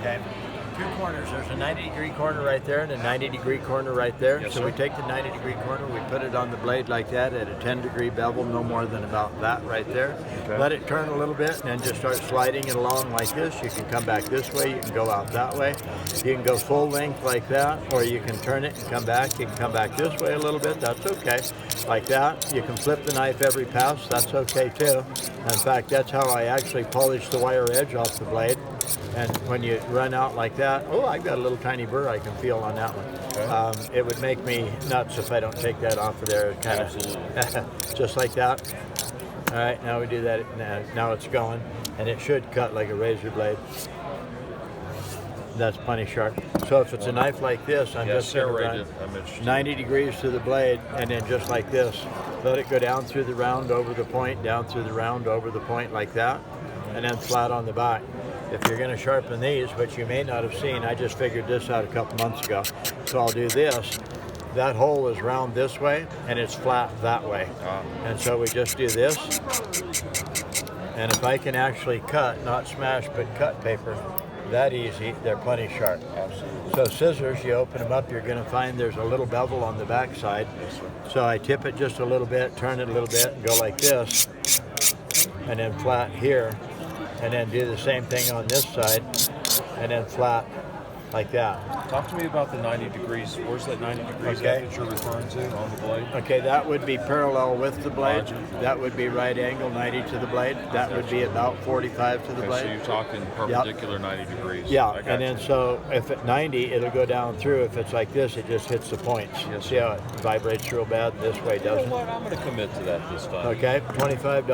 Okay. Two corners. There's a 90-degree corner right there and a 90-degree corner right there. Yes, so sir. we take the 90-degree corner, we put it on the blade like that at a 10-degree bevel, no more than about that right there. Okay. Let it turn a little bit and then just start sliding it along like this. You can come back this way, you can go out that way. You can go full length like that, or you can turn it and come back. You can come back this way a little bit, that's okay. Like that. You can flip the knife every pass, that's okay too. In fact, that's how I actually polish the wire edge off the blade. And when you run out like that, oh, I've got a little tiny burr I can feel on that one. Okay. It would make me nuts if I don't take that off of there, kind of just like that. All right, now we do that. Now it's going, and it should cut like a razor blade. That's plenty sharp. So if it's a knife like this, I'm just going to run 90 degrees to the blade, and then just like this, let it go down through the round over the point, down through the round over the point like that, and then flat on the back. If you're going to sharpen these, which you may not have seen, I just figured this out a couple months ago. So I'll do this. That hole is round this way, and it's flat that way. And so we just do this. And if I can actually cut, not smash, but cut paper, that easy, they're plenty sharp. Absolutely. So scissors, you open them up, you're going to find there's a little bevel on the back side. So I tip it just a little bit, turn it a little bit, and go like this, and then flat here. And then do the same thing on this side, and then flat like that. Talk to me about the 90 degrees. Where's that 90 degrees that you're referring to on the blade? Okay, that would be parallel with the blade. That would be right angle 90 to the blade. That would be about 45 to the blade. So you're talking perpendicular 90 degrees. Yeah, and then so if at 90, it'll go down through. If it's like this, it just hits the points. See how it vibrates real bad? This way doesn't. You know what? I'm going to commit to that this time. Okay, $25.